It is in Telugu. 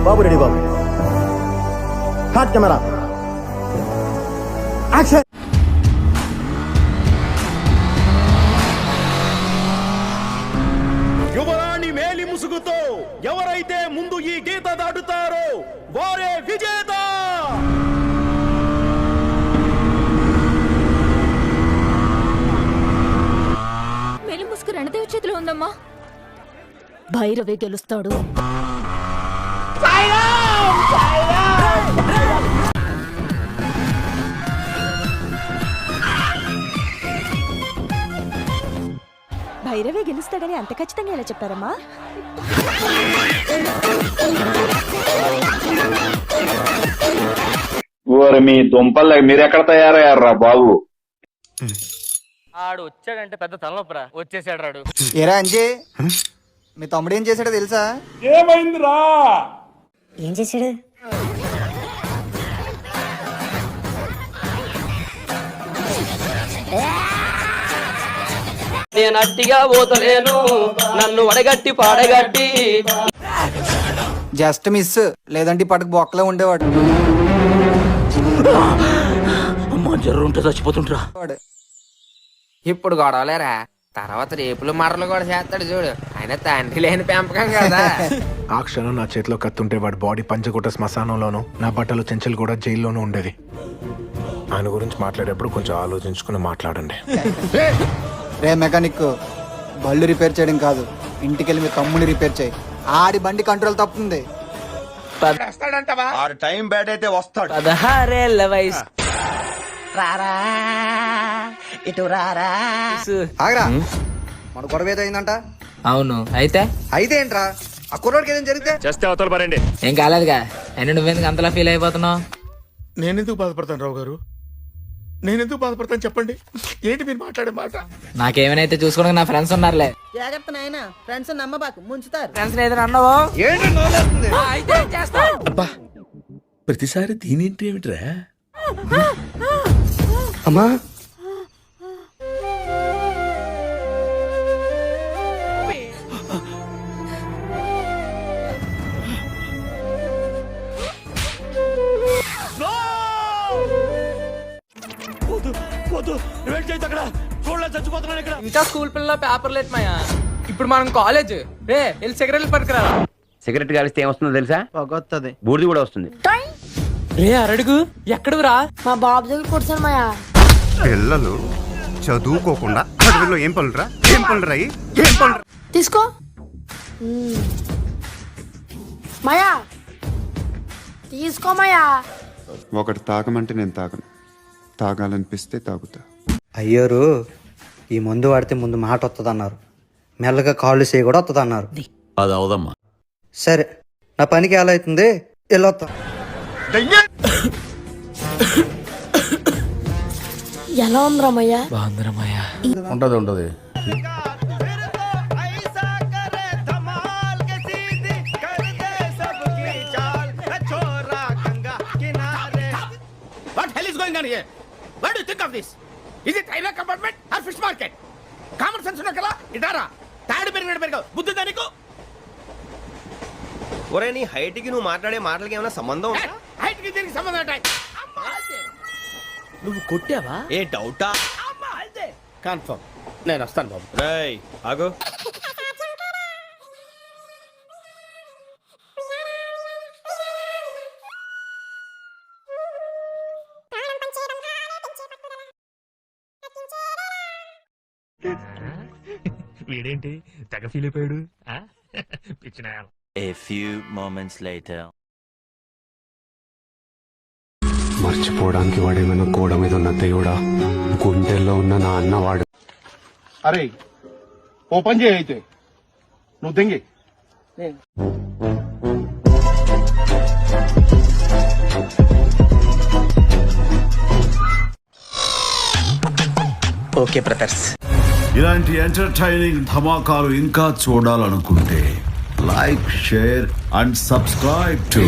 బాబు రెడీ బాబు. Hot camera action. యువరాణి మేలి ముసుగుతో ఎవరైతే ముందు ఈ గీత దాటుతారో వారే విజేత. మేలి ముసుగు రణదేవి చేతిలో ఉందమ్మా. భైరవే గెలుస్తాడు. భైరవే గెలుస్తాడని అంత ఖచ్చితంగా ఎలా చెప్పారమ్మా? ఓరి మీ దుంపలు మీరెక్కడ తయారయ్యారా బాబు? ఆడు వచ్చాడంటే పెద్ద తలనొప్పరా. వచ్చేసాడు రాడు. ఏరా అంజే, మీ తమ్ముడు ఏం చేశాడో తెలుసా? ఏమైందిరా? ఏం చేశాడు? నేను అట్టిగా పోతలేను, నన్ను వడగట్టి పాడగట్టి. జస్ట్ మిస్, లేదంటే పట్టుకు బొక్కలో ఉండేవాడు. జర్రుంటే చచ్చిపోతుంటరా. ఇప్పుడు గొడవలేరా, తర్వాత రేపులు మరలు కూడా చేస్తాడు చూడు. ఆయన తండ్రి లేని పెంపకం కదా. ఆ క్షణం నా చేతిలో కత్తుంటే వాడి బాడీ పంచగుట్ట శ్మశానంలోను, నా బట్టలు చెంచలు కూడా జైల్లోనూ ఉండేది. ఆయన గురించి మాట్లాడేప్పుడు కొంచెం ఆలోచించుకుని మాట్లాడండి. రే మెకానిక్, బళ్ళు రిపేర్ చేయడం కాదు, ఇంటికెళ్ళి మీ తమ్ముని రిపేర్ చేయి. ఆడి బండి కంట్రోల్ తప్పుతుంది. 6 టైం బ్యాట్ అయితే వస్తాడు. 16 వయసు. ఆగరా, మన గొడవ ఏదో అయిందంట. అవును, అయితే అయితే ఏంట్రా, ఆ కుర్రోడికి ఏదైనా జరిగితే? చేస్తే అవతల పరండి. ఏం కాలేదుగా. అయినా నువ్వెందుకు అంతలా ఫీల్ అయిపోతున్నావు? నేనెందుకు బాధపడతాను రావు గారు? నేనెందుకు బాధపడతాను చెప్పండి? ఏంటి మీరు మాట్లాడే మాట? నాకేమైనా చూసుకోవడానికి నా ఫ్రెండ్స్ ఉన్నారులే. జాగ్రత్త నాయనా, ఫ్రెండ్స్ నమ్మబాకు, ముంచుతారు. ఫ్రెండ్స్ ఏదైనా అన్నావో అయితే చేస్తా. అబ్బా, ప్రతిసారి దీనింటి ఏమిట్రా? అమ్మా, ఇంకా స్కూల్ పిల్లల పేపర్ లేట్ మాయా. ఇప్పుడు మనం కాలేజ్ రే వెళ్ళి సిగరెట్లు పట్టుకురా. సిగరెట్ కాలిస్తే ఏమొస్తుందో తెలుసా? పొగొత్తది. బూడిది కూడా వస్తుంది. రే అరడుగు ఎక్కడు రా? మా బాబు దగ్గర కూర్చొని మాయా. పిల్లలు చదువుకోకుండా అడవిలో ఏం పనులురా? ఏం పనులురా? ఏం పనులు? తీసుకో మాయా, తీసుకో మాయా. ఒకటి తాగమంటే నేను తాగను, తాగాలనిపిస్తే తాగుతా. అయ్యోరు, ఈ మందు వాడితే ముందు మాట వస్తుంది అన్నారు, మెల్లగా కాళ్ళు చేయి కూడా వస్తుంది అన్నారు. అది అవదమ్మా. సరే, నా పనికి ఎలా అవుతుంది, వెళ్ళొస్తా. ఎలా ఉందిరా మయ్యా? బాగుందిరమ్మయ్యా. ఉంటది. What hell is going on here? What do you think of this? Is it railway compartment or fish market? Common sense ఉన్న కదా ఇటారా. తాడు పెరిగినట్టు బుద్ధి దానికి. ఒరే, నీ హైట్ కి నువ్వు మాట్లాడే మాటలకి ఏమైనా సంబంధం ఉందా? హైట్ కి దీనికి సంబంధం ఉంటాయి. నువ్వు కొట్టావా? ఏ డౌటా? కన్ఫర్మ్. నేను వస్తాను బాబు. రేయ్ ఆగు. వీడేంటి తెగ ఫీల్ అయిపోయాడు? పిచ్చిన. A few moments later. మర్చిపోవడానికి వాడేమైనా గోడ మీద ఉన్న దేవుడా, గుండెల్లో ఉన్న నా అన్నవాడు. అరే ఓపెన్ చేయి అయితే. నువ్వు దెంగి. Okay brothers. ఇలాంటి ఎంటర్టైనింగ్ ధమాకాలు ఇంకా చూడాలనుకుంటే like, share and subscribe to